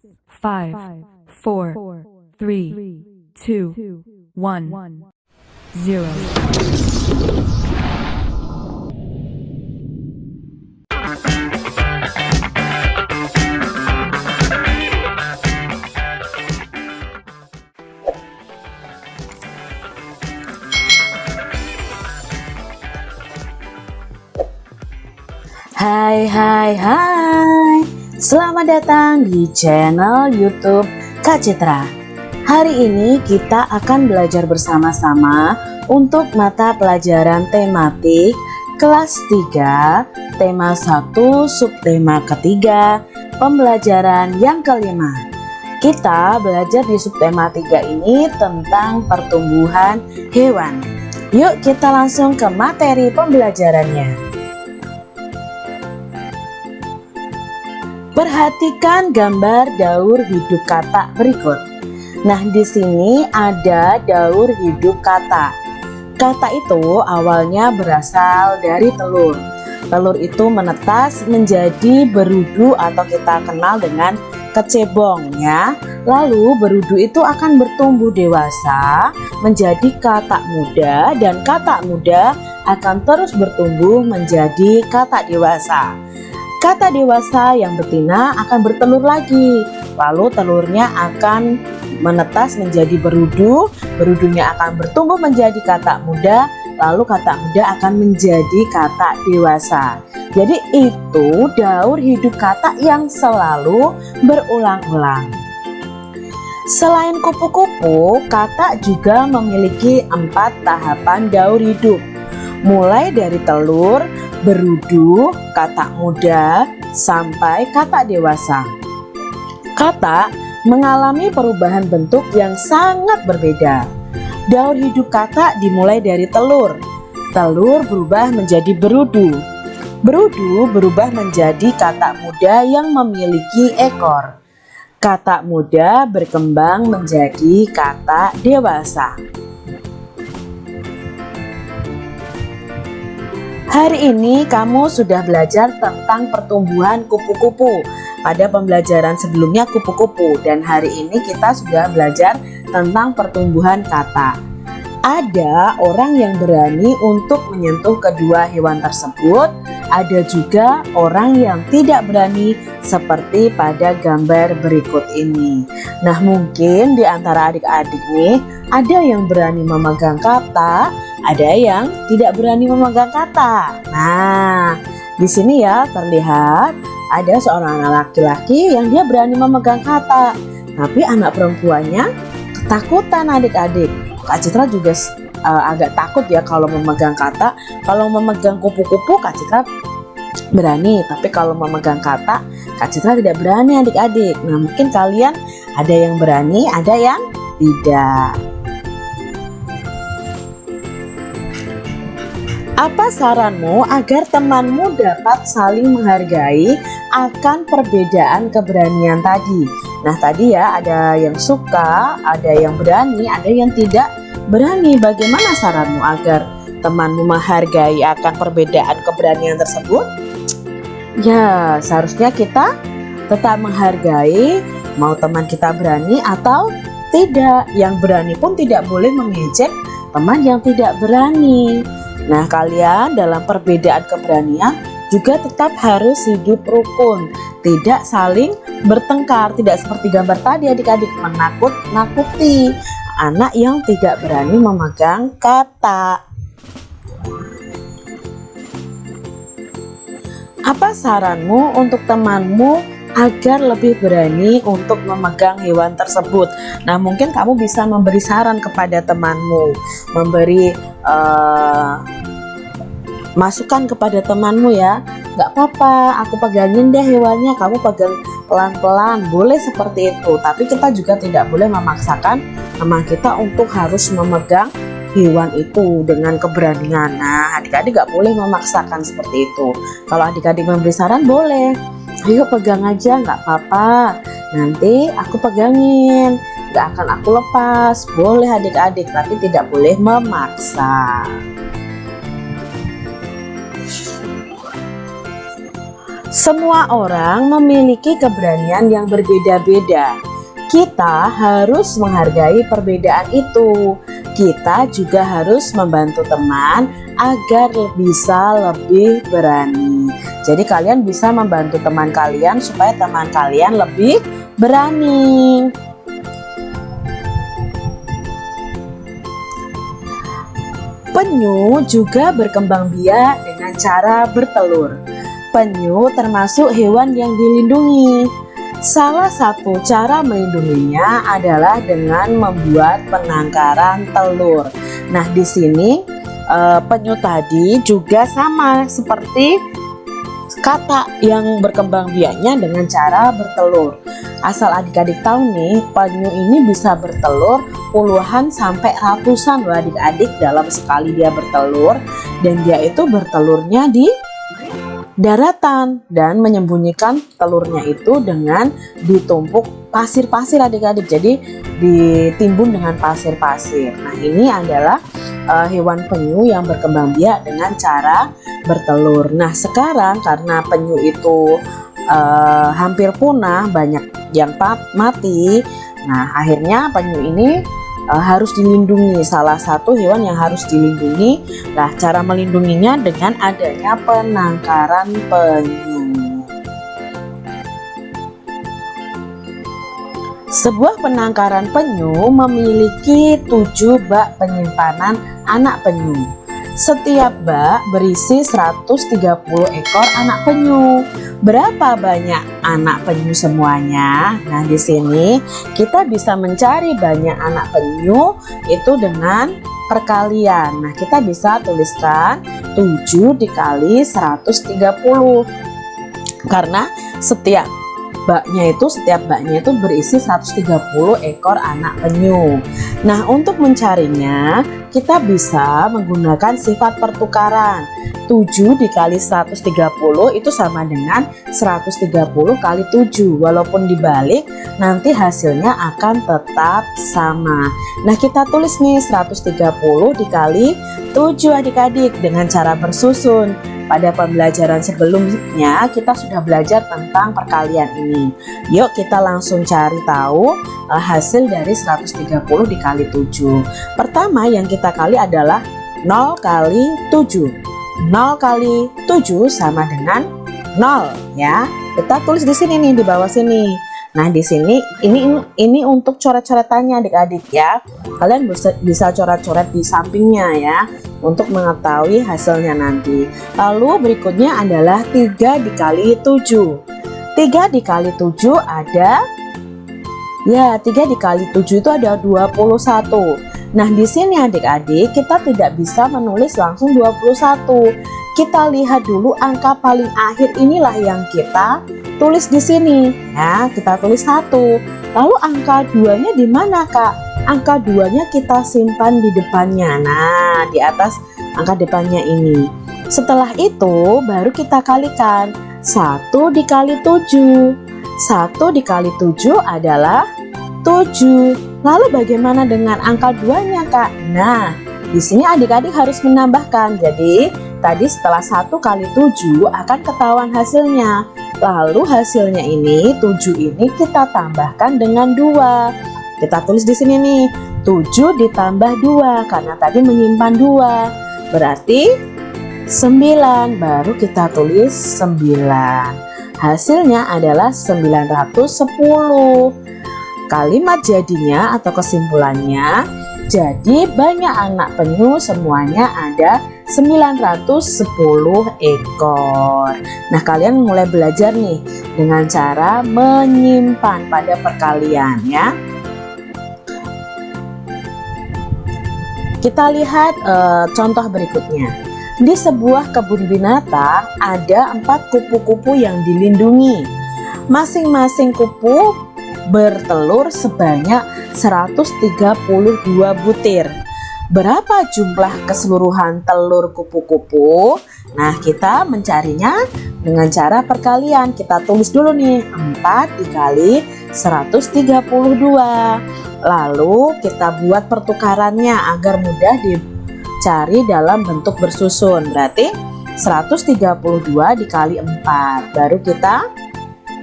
5, 4, 3, 2, 1, 0. Hai, selamat datang di channel YouTube Kak Citra. Hari ini kita akan belajar bersama-sama untuk mata pelajaran tematik kelas 3, tema 1, subtema ketiga, pembelajaran yang kelima. Kita belajar di subtema 3 ini tentang pertumbuhan hewan. Yuk kita langsung ke materi pembelajarannya. Perhatikan gambar daur hidup katak berikut. Nah, di sini ada daur hidup katak. Katak itu awalnya berasal dari telur. Telur itu menetas menjadi berudu atau kita kenal dengan kecebong ya. Lalu berudu itu akan bertumbuh dewasa menjadi katak muda, dan katak muda akan terus bertumbuh menjadi katak dewasa. Katak dewasa yang betina akan bertelur lagi, lalu telurnya akan menetas menjadi berudu, berudunya akan bertumbuh menjadi katak muda, lalu katak muda akan menjadi katak dewasa. Jadi itu daur hidup katak yang selalu berulang-ulang. Selain kupu-kupu, katak juga memiliki 4 tahapan daur hidup, mulai dari telur, berudu, katak muda, sampai katak dewasa. Katak mengalami perubahan bentuk yang sangat berbeda. Daur hidup katak dimulai dari telur. Telur berubah menjadi berudu. Berudu berubah menjadi katak muda yang memiliki ekor. Katak muda berkembang menjadi katak dewasa. Hari ini kamu sudah belajar tentang pertumbuhan kupu-kupu. Pada pembelajaran sebelumnya kupu-kupu, dan hari ini kita sudah belajar tentang pertumbuhan katak. Ada orang yang berani untuk menyentuh kedua hewan tersebut. Ada juga orang yang tidak berani seperti pada gambar berikut ini. Nah, mungkin di antara adik-adik nih ada yang berani memegang katak, ada yang tidak berani memegang katak. Nah, di sini ya terlihat ada seorang anak laki-laki yang dia berani memegang katak, tapi anak perempuannya ketakutan adik-adik. Kak Citra juga agak takut ya kalau memegang katak. Kalau memegang kupu-kupu Kak Citra berani, tapi kalau memegang katak Kak Citra tidak berani adik-adik. Nah, mungkin kalian ada yang berani, ada yang tidak. Apa saranmu agar temanmu dapat saling menghargai akan perbedaan keberanian tadi? Nah, tadi ya ada yang suka, ada yang berani, ada yang tidak berani. Bagaimana saranmu agar temanmu menghargai akan perbedaan keberanian tersebut? Ya, seharusnya kita tetap menghargai, mau teman kita berani atau tidak. Yang berani pun tidak boleh mengejek teman yang tidak berani. Nah, kalian dalam perbedaan keberanian juga tetap harus hidup rukun, tidak saling bertengkar, tidak seperti gambar tadi adik-adik menakut-nakuti anak yang tidak berani memegang katak. Apa saranmu untuk temanmu agar lebih berani untuk memegang hewan tersebut? Nah, mungkin kamu bisa memberi saran kepada temanmu, memberi masukan kepada temanmu ya. Gak apa-apa, aku pegangin deh hewannya, kamu pegang pelan-pelan, boleh seperti itu. Tapi kita juga tidak boleh memaksakan teman kita untuk harus memegang hewan itu dengan keberanian. Nah, adik-adik gak boleh memaksakan seperti itu. Kalau adik-adik memberi saran boleh, ayo pegang aja, gak apa-apa, nanti aku pegangin, gak akan aku lepas. Boleh adik-adik, tapi tidak boleh memaksa. Semua orang memiliki keberanian yang berbeda-beda. Kita harus menghargai perbedaan itu. Kita juga harus membantu teman agar bisa lebih berani. Jadi kalian bisa membantu teman kalian supaya teman kalian lebih berani. Penyu juga berkembang biak dengan cara bertelur. Penyu termasuk hewan yang dilindungi. Salah satu cara melindunginya adalah dengan membuat penangkaran telur. Nah, di sini penyu tadi juga sama seperti katak yang berkembang biaknya dengan cara bertelur. Asal adik-adik tahu nih, penyu ini bisa bertelur puluhan sampai ratusan loh adik-adik dalam sekali dia bertelur, dan dia itu bertelurnya di daratan dan menyembunyikan telurnya itu dengan ditumpuk pasir-pasir adik-adik, jadi ditimbun dengan pasir-pasir. Nah, ini adalah hewan penyu yang berkembang biak dengan cara bertelur. Nah, sekarang karena penyu itu hampir punah, banyak yang mati. Nah, akhirnya penyu ini harus dilindungi. Salah satu hewan yang harus dilindungi. Nah, cara melindunginya dengan adanya penangkaran penyu. Sebuah penangkaran penyu memiliki 7 bak penyimpanan anak penyu. Setiap bak berisi 130 ekor anak penyu. Berapa banyak anak penyu semuanya? Nah, di sini kita bisa mencari banyak anak penyu itu dengan perkalian. Nah, kita bisa tuliskan 7 dikali 130. Karena setiap baknya itu berisi 130 ekor anak penyu. Nah, untuk mencarinya kita bisa menggunakan sifat pertukaran. 7 dikali 130 itu sama dengan 130 kali 7. Walaupun dibalik, nanti hasilnya akan tetap sama. Nah, kita tulis nih 130 dikali 7 adik-adik dengan cara bersusun. Pada pembelajaran sebelumnya kita sudah belajar tentang perkalian ini. Yuk kita langsung cari tahu hasil dari 130 dikali 7. Pertama yang kita kali adalah 0 kali 7. 0 kali 7 sama dengan 0 ya. Kita tulis di sini nih, di bawah sini. Nah, di sini ini untuk coret-coretannya adik-adik ya. Kalian bisa coret-coret di sampingnya ya untuk mengetahui hasilnya nanti. Lalu berikutnya adalah 3 dikali 7. 3 dikali 7 ada 3 dikali 7 itu ada 21. Nah, di sini adik-adik kita tidak bisa menulis langsung 21. Kita lihat dulu angka paling akhir, inilah yang kita tulis di sini ya. Kita tulis 1. Lalu angka 2-nya di mana, Kak? Angka 2-nya kita simpan di depannya. Nah, di atas angka depannya ini. Setelah itu baru kita kalikan. 1 dikali 7. 1 dikali 7 adalah 7. Lalu bagaimana dengan angka 2-nya, Kak? Nah, di sini adik-adik harus menambahkan. Jadi, tadi setelah 1 kali 7 akan ketahuan hasilnya. Lalu hasilnya ini, 7 ini kita tambahkan dengan 2. Kita tulis di sini nih, 7 ditambah 2 karena tadi menyimpan 2. Berarti 9, baru kita tulis 9. Hasilnya adalah 910. Kalimat jadinya atau kesimpulannya, jadi banyak anak penyu semuanya ada 910 ekor. Nah, kalian mulai belajar nih dengan cara menyimpan pada perkalian ya. Kita lihat contoh berikutnya. Di sebuah kebun binatang ada 4 kupu-kupu yang dilindungi. Masing-masing kupu bertelur sebanyak 132 butir. Berapa jumlah keseluruhan telur kupu-kupu? Nah, kita mencarinya dengan cara perkalian. Kita tulis dulu nih, 4 dikali 132. Lalu kita buat pertukarannya agar mudah dicari dalam bentuk bersusun. Berarti 132 dikali 4. Baru kita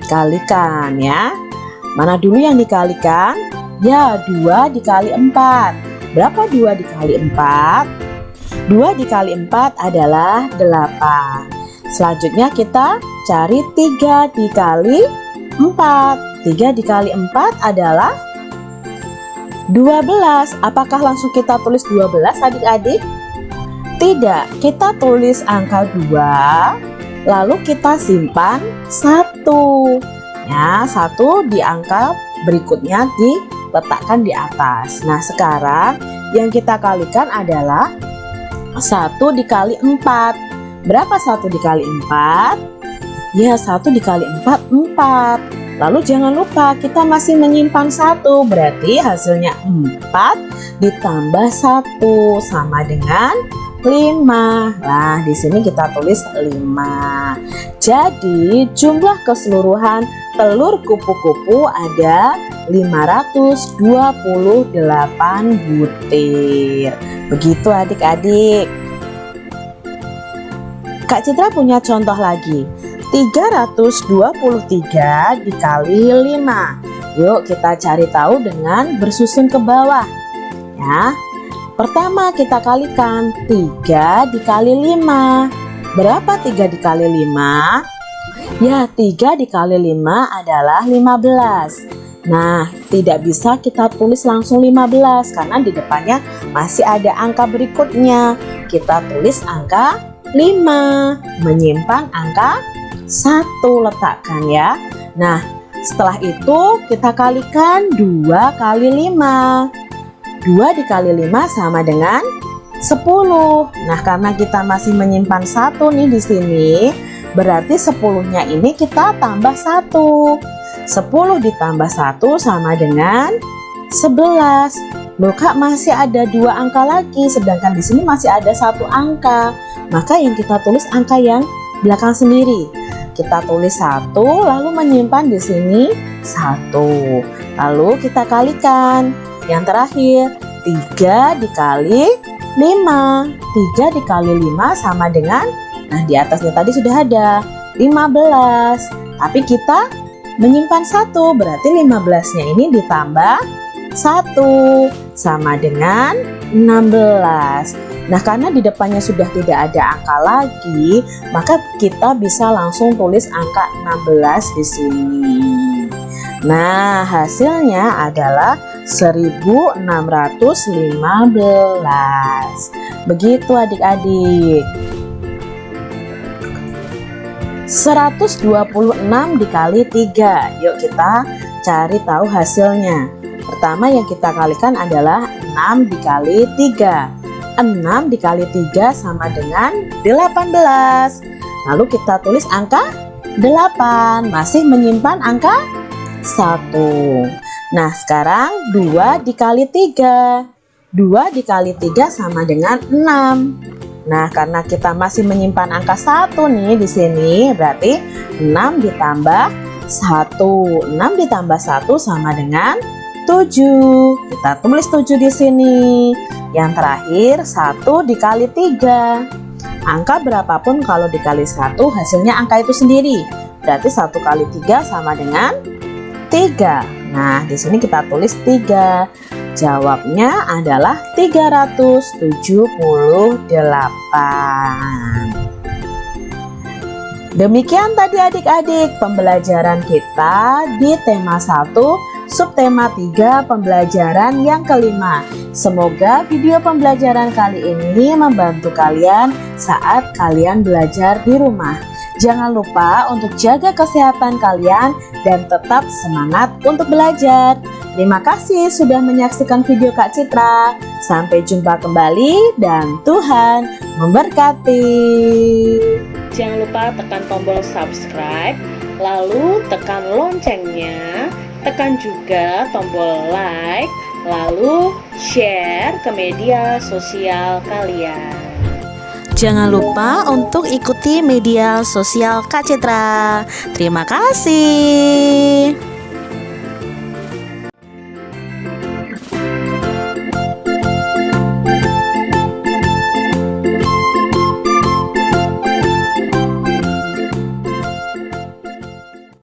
kalikan ya. Mana dulu yang dikalikan? Ya, 2 dikali 4. Berapa 2 dikali 4? 2 dikali 4 adalah 8. Selanjutnya kita cari 3 dikali 4. 3 dikali 4 adalah 12. Apakah langsung kita tulis 12 adik-adik? Tidak, kita tulis angka 2, lalu kita simpan 1. Ya, 1 di angka berikutnya diletakkan di atas. Nah, sekarang yang kita kalikan adalah 1 dikali 4. Berapa 1 dikali 4? Ya, 1 dikali 4, 4. Lalu jangan lupa kita masih menyimpan 1, berarti hasilnya 4 ditambah 1 sama dengan 5. Nah, di sini kita tulis 5. Jadi, jumlah keseluruhan telur kupu-kupu ada 528 butir. Begitu adik-adik. Kak Citra punya contoh lagi. 323 dikali 5. Yuk kita cari tahu dengan bersusun ke bawah. Ya. Pertama kita kalikan 3 dikali 5. Berapa 3 dikali 5? Ya, 3 dikali 5 adalah 15. Nah, tidak bisa kita tulis langsung 15 karena di depannya masih ada angka berikutnya. Kita tulis angka 5, menyimpan angka 1, letakkan ya. Nah, setelah itu kita kalikan 2 kali 5. 2 dikali 5 sama dengan 10. Nah, karena kita masih menyimpan 1 nih di sini, berarti 10-nya ini kita tambah 1. 10 ditambah 1 sama dengan 11. Loh Kak, masih ada 2 angka lagi, sedangkan di sini masih ada 1 angka. Maka yang kita tulis angka yang belakang sendiri. Kita tulis 1, lalu menyimpan di sini 1. Lalu kita kalikan. Yang terakhir, 3 dikali 5. 3 dikali 5 sama dengan, nah di atasnya tadi sudah ada 15. Tapi kita menyimpan 1, berarti 15-nya ini ditambah 1 sama dengan 16. Nah, karena di depannya sudah tidak ada angka lagi, maka kita bisa langsung tulis angka 16 di sini. Nah, hasilnya adalah 1615. Begitu adik-adik. 126 dikali 3. Yuk kita cari tahu hasilnya. Pertama yang kita kalikan adalah 6 dikali 3. 6 dikali 3 sama dengan 18. Lalu kita tulis angka 8. Masih menyimpan angka 1. Nah, sekarang 2 dikali 3. 2 dikali 3 sama dengan 6. Nah, karena kita masih menyimpan angka 1 nih di sini, berarti 6 ditambah 1. 6 ditambah 1 sama dengan 7. Kita tulis 7 di sini. Yang terakhir 1 dikali 3. Angka berapapun kalau dikali 1 hasilnya angka itu sendiri. Berarti 1 kali 3 sama dengan 3. Nah, di sini kita tulis 3. Jawabnya adalah 378. Demikian tadi adik-adik pembelajaran kita di tema 1, subtema 3, pembelajaran yang kelima. Semoga video pembelajaran kali ini membantu kalian saat kalian belajar di rumah. Jangan lupa untuk jaga kesehatan kalian dan tetap semangat untuk belajar. Terima kasih sudah menyaksikan video Kak Citra. Sampai jumpa kembali dan Tuhan memberkati. Jangan lupa tekan tombol subscribe, lalu tekan loncengnya, tekan juga tombol like, lalu share ke media sosial kalian. Jangan lupa untuk ikuti media sosial Kak Citra. Terima kasih.